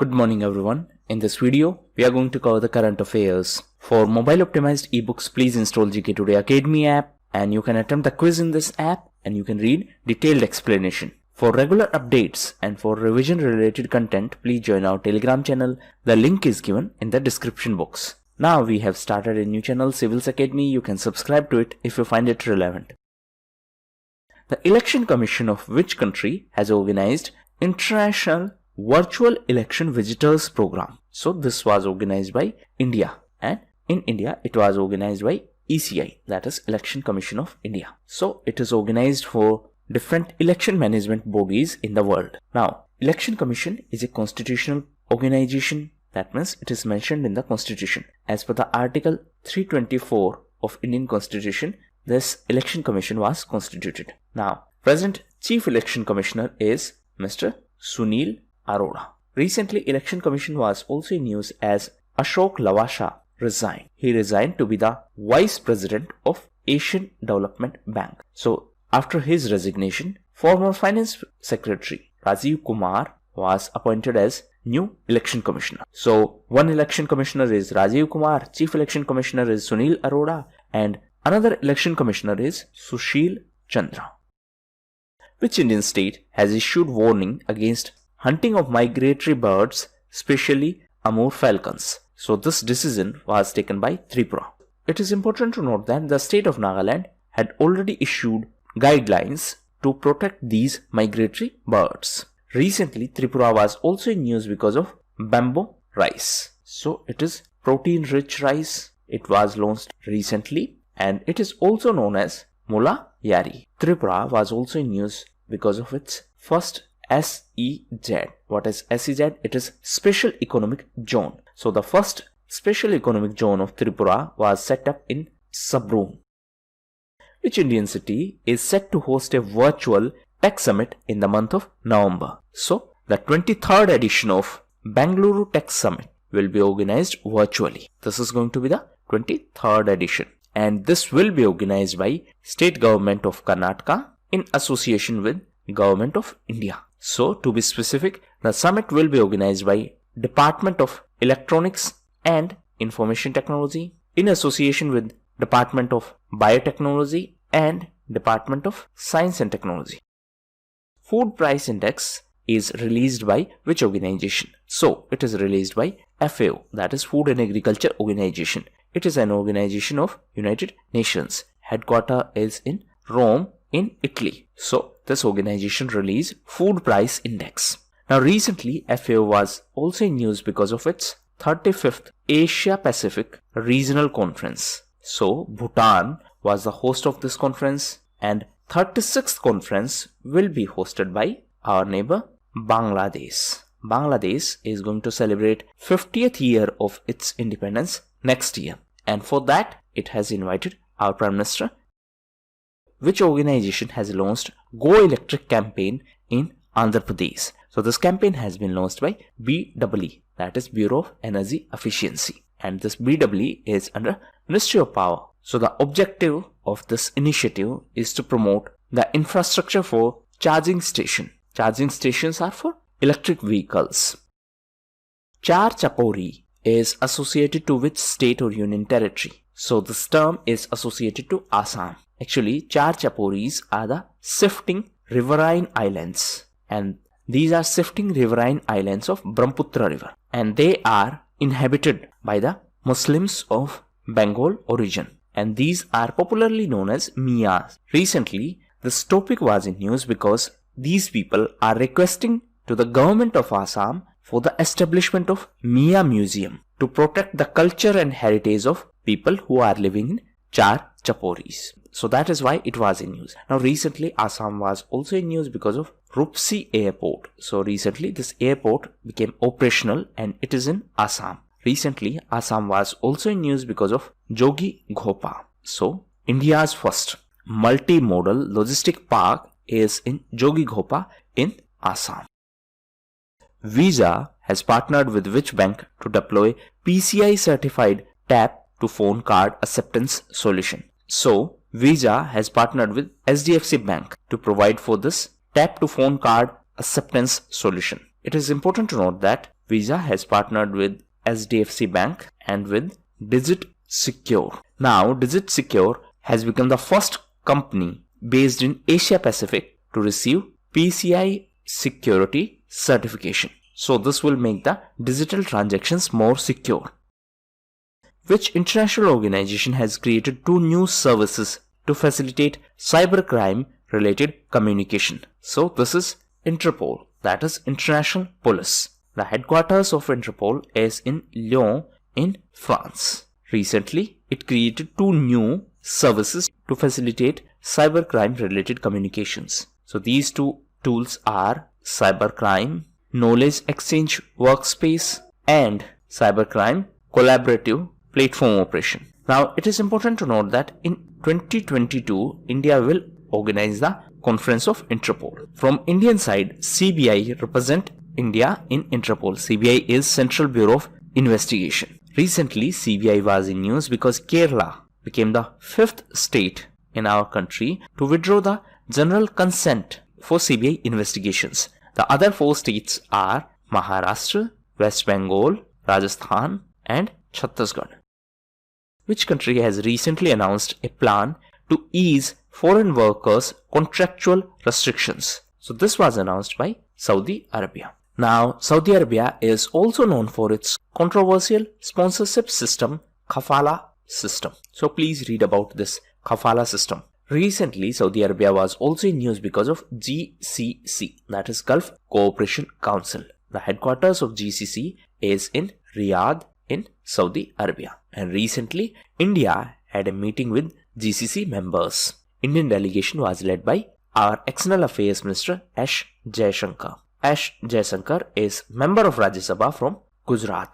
Good morning everyone. In this video, we are going to cover the current affairs. For mobile optimized ebooks, please install GK Today Academy app and you can attempt the quiz in this app and you can read detailed explanation. For regular updates and for revision related content, please join our Telegram channel. The link is given in the description box. Now we have started a new channel, Civils Academy. You can subscribe to it if you find it relevant. The Election Commission of which country has organized International Virtual Election Visitors Program? So this was organized by India, and in India it was organized by ECI, that is Election Commission of India. So it is organized for different election management bodies in the world. Now, Election Commission is a constitutional organization. That means it is mentioned in the Constitution. As per the Article 324 of Indian Constitution, this Election Commission was constituted. Now, present Chief Election Commissioner is Mr. Sunil Arora. Recently, Election Commission was also in news as Ashok Lavasha resigned. He resigned to be the Vice President of Asian Development Bank. So, after his resignation, former Finance Secretary Rajiv Kumar was appointed as new Election Commissioner. So, one Election Commissioner is Rajiv Kumar, Chief Election Commissioner is Sunil Arora, and another Election Commissioner is Sushil Chandra. Which Indian state has issued warning against hunting of migratory birds, especially Amur falcons? So this decision was taken by Tripura. It is important to note that the state of Nagaland had already issued guidelines to protect these migratory birds. Recently, Tripura was also in news because of bamboo rice. So it is protein-rich rice. It was launched recently and it is also known as Mula Yari. Tripura was also in news because of its first SEZ. What is SEZ? It is Special Economic Zone. So the first Special Economic Zone of Tripura was set up in Sabroon. Which Indian city is set to host a virtual tech summit in the month of November? So the 23rd edition of Bengaluru Tech Summit will be organized virtually. This is going to be the 23rd edition. And this will be organized by State Government of Karnataka in association with Government of India. So to be specific, the summit will be organized by Department of Electronics and Information Technology in association with Department of Biotechnology and Department of Science and Technology. Food Price Index is released by which organization? So it is released by FAO, that is Food and Agriculture Organization. It is an organization of United Nations. Headquarters is in Rome in Italy. So this organization released Food Price Index. Now recently FAO was also in news because of its 35th Asia Pacific Regional Conference. So Bhutan was the host of this conference and 36th conference will be hosted by our neighbor Bangladesh. Bangladesh is going to celebrate 50th year of its independence next year, and for that it has invited our Prime Minister. Which organization has launched Go Electric campaign in Andhra Pradesh? So this campaign has been launched by BEE, that is Bureau of Energy Efficiency, and this BEE is under Ministry of Power. So the objective of this initiative is to promote the infrastructure for charging station. Charging stations are for electric vehicles. Char Chapori is associated to which state or union territory? So this term is associated to Assam. Actually, Char Chaporis are the shifting riverine islands, and these are shifting riverine islands of Brahmaputra River, and they are inhabited by the Muslims of Bengal origin, and these are popularly known as Miyas. Recently, this topic was in news because these people are requesting to the government of Assam for the establishment of Miya Museum to protect the culture and heritage of people who are living in Char Chaporis. So that is why it was in news. Now recently Assam was also in news because of Rupsi Airport. So recently this airport became operational and it is in Assam. Recently Assam was also in news because of Jogi Ghopa. So India's first multimodal logistic park is in Jogi Ghopa in Assam. Visa has partnered with which bank to deploy PCI certified tap to phone card acceptance solution? So Visa has partnered with SDFC Bank to provide for this tap to phone card acceptance solution. It is important to note that Visa has partnered with SDFC Bank and with Digit Secure. Now, Digit Secure has become the first company based in Asia Pacific to receive PCI security certification. So this will make the digital transactions more secure. Which international organization has created 2 new services to facilitate cybercrime related communication? So this is Interpol, that is International Police. The headquarters of Interpol is in Lyon in France. Recently, it created 2 new services to facilitate cybercrime related communications. So these 2 tools are Cybercrime Knowledge Exchange Workspace and Cybercrime Collaborative Platform Operation. Now, it is important to note that in 2022, India will organize the Conference of Interpol. From Indian side, CBI represent India in Interpol. CBI is Central Bureau of Investigation. Recently, CBI was in news because Kerala became the 5th state in our country to withdraw the general consent for CBI investigations. The other 4 states are Maharashtra, West Bengal, Rajasthan and Chhattisgarh. Which country has recently announced a plan to ease foreign workers' contractual restrictions? So this was announced by Saudi Arabia. Now, Saudi Arabia is also known for its controversial sponsorship system, Kafala system. So please read about this Kafala system. Recently, Saudi Arabia was also in news because of GCC, that is Gulf Cooperation Council. The headquarters of GCC is in Riyadh in Saudi Arabia. And recently, India had a meeting with GCC members. Indian delegation was led by our External Affairs Minister S. Jaishankar. S. Jaishankar is member of Rajya Sabha from Gujarat.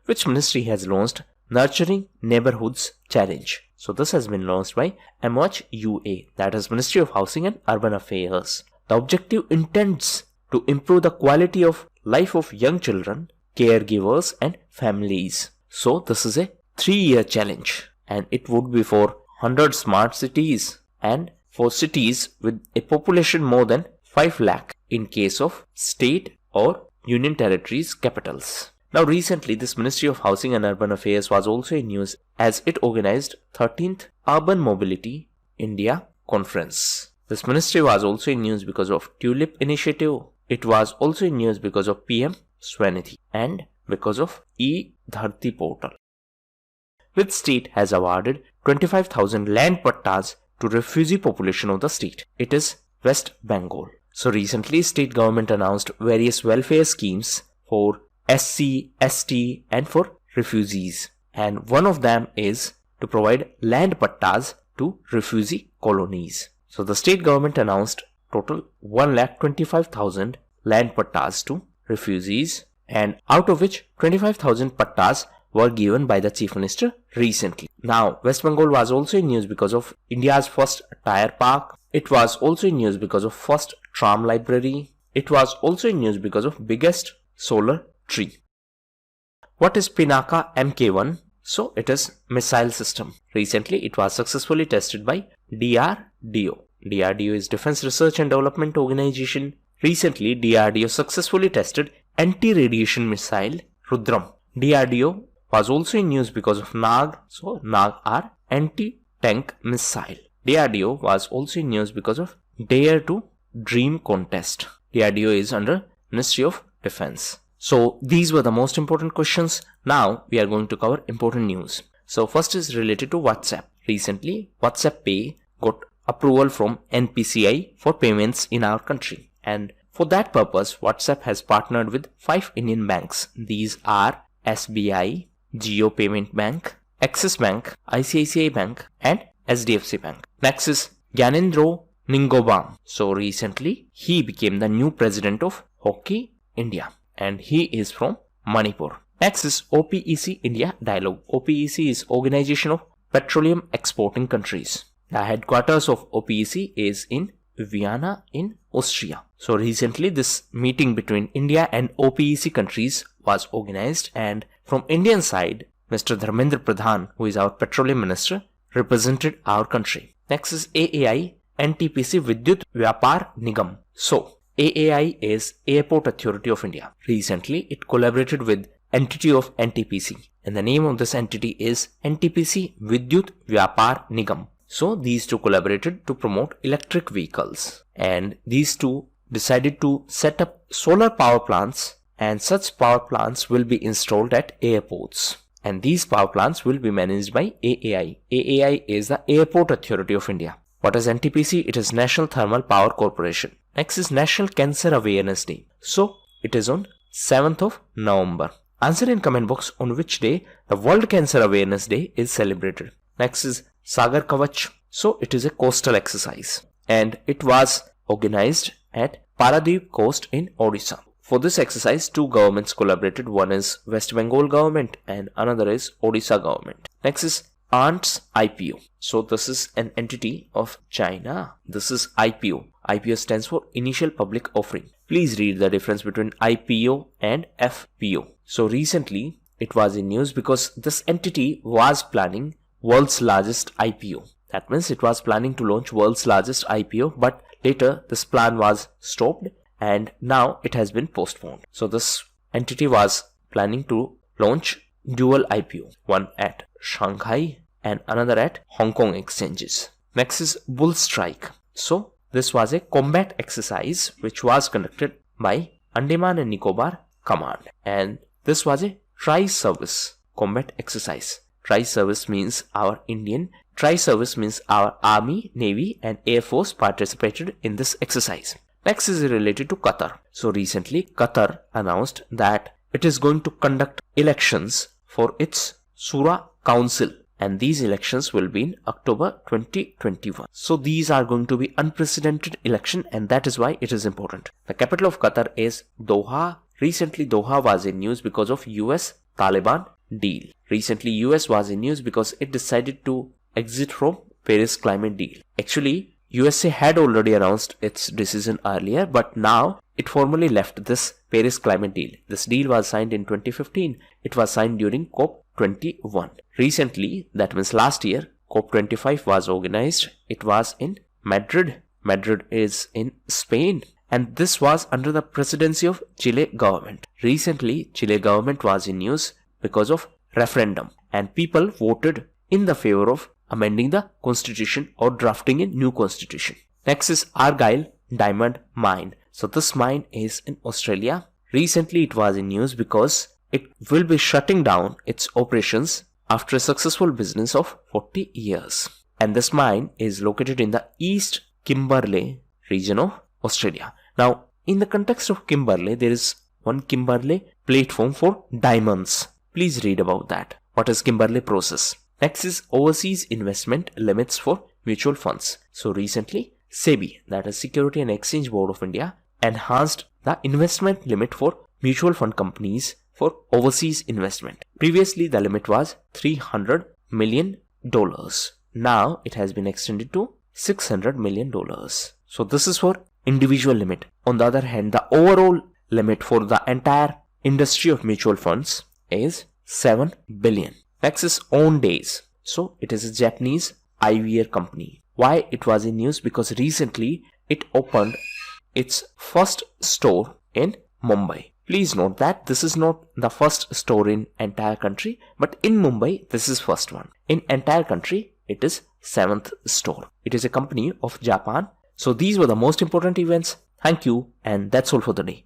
Which ministry has launched Nurturing Neighborhoods Challenge? So this has been launched by MHUA, that is Ministry of Housing and Urban Affairs. The objective intends to improve the quality of life of young children, caregivers and families. So this is a 3-year challenge and it would be for 100 smart cities and for cities with a population more than 5 lakh in case of state or union territories capitals. Now recently this Ministry of Housing and Urban Affairs was also in news as it organized 13th Urban Mobility India Conference. This ministry was also in news because of Tulip Initiative. It was also in news because of PM Swanidhi and because of E-Dharti portal. Which state has awarded 25,000 land pattas to refugee population of the state? It is West Bengal. So recently state government announced various welfare schemes for SC, ST and for refugees. And one of them is to provide land pattas to refugee colonies. So the state government announced total 1,25,000 land pattas to refugees, and out of which 25,000 pattas were given by the Chief Minister recently. Now, West Bengal was also in news because of India's first tire park. It was also in news because of first tram library. It was also in news because of biggest solar tree. What is Pinaka Mk1? So it is missile system. Recently, it was successfully tested by DRDO. DRDO is Defense Research and Development Organization. Recently, DRDO successfully tested anti-radiation missile Rudram. DRDO was also in news because of Nag. So Nag are anti-tank missile. DRDO was also in news because of Dare to Dream contest. DRDO is under Ministry of Defense. So these were the most important questions. Now we are going to cover important news. So first is related to WhatsApp. Recently, WhatsApp Pay got approval from NPCI for payments in our country. And for that purpose, WhatsApp has partnered with 5 Indian banks. These are SBI, Jio Payment Bank, Axis Bank, ICICI Bank and SDFC Bank. Next is Gyanendra Ningobam. So recently, he became the new president of Hockey India and he is from Manipur. Next is OPEC India Dialogue. OPEC is Organization of Petroleum Exporting Countries. The headquarters of OPEC is in Vienna in Austria. So recently this meeting between India and OPEC countries was organized, and from Indian side, Mr. Dharmendra Pradhan, who is our petroleum minister, represented our country. Next is AAI NTPC Vidyut Vyapar Nigam. So AAI is Airport Authority of India. Recently, it collaborated with entity of NTPC, and the name of this entity is NTPC Vidyut Vyapar Nigam. So these two collaborated to promote electric vehicles, and these two decided to set up solar power plants, and such power plants will be installed at airports, and these power plants will be managed by AAI. AAI is the Airport Authority of India. What is NTPC? It is National Thermal Power Corporation. Next is National Cancer Awareness Day. So it is on 7th of November. Answer in comment box on which day the World Cancer Awareness Day is celebrated. Next is Sagar Kavach. So it is a coastal exercise, and it was organized at Paradip Coast in Odisha. For this exercise, two governments collaborated. One is West Bengal government and another is Odisha government. Next is ANTS IPO. So this is an entity of China. This is IPO. IPO stands for Initial Public Offering. Please read the difference between IPO and FPO. So recently it was in news because this entity was planning world's largest IPO. That means it was planning to launch world's largest IPO, but later this plan was stopped and now it has been postponed. So this entity was planning to launch dual IPO, one at Shanghai and another at Hong Kong exchanges. Next is Bull Strike. So this was a combat exercise which was conducted by Andaman and Nicobar Command, and this was a tri-service combat exercise. Tri-service means our Army, Navy and Air Force participated in this exercise. Next is related to Qatar. So recently Qatar announced that it is going to conduct elections for its Shura Council, and these elections will be in October 2021. So these are going to be unprecedented election, and that is why it is important. The capital of Qatar is Doha. Recently Doha was in news because of US-Taliban deal. Recently US was in news because it decided to exit from Paris Climate Deal. Actually USA had already announced its decision earlier, but now it formally left this Paris Climate Deal. This deal was signed in 2015. It was signed during COP21. Recently, that means last year, COP25 was organized. It was in Madrid. Madrid is in Spain. And this was under the presidency of Chile government. Recently, Chile government was in news because of referendum, and people voted in the favor of amending the constitution or drafting a new constitution. Next is Argyle Diamond Mine. So this mine is in Australia. Recently it was in news because it will be shutting down its operations after a successful business of 40 years. And this mine is located in the East Kimberley region of Australia. Now, in the context of Kimberley, there is one Kimberley platform for diamonds. Please read about that. What is Kimberley process? Next is overseas investment limits for mutual funds. So recently, SEBI, that is Security and Exchange Board of India, enhanced the investment limit for mutual fund companies for overseas investment. Previously, the limit was $300 million. Now, it has been extended to $600 million. So this is for individual limit. On the other hand, the overall limit for the entire industry of mutual funds is 7 billion. Next is Own Days. So it is a Japanese eyewear company. Why it was in news? Because recently it opened its first store in Mumbai. Please note that this is not the first store in entire country, but in Mumbai this is first one. In entire country it is 7th store. It is a company of Japan. So these were the most important events. Thank you, and that's all for the day.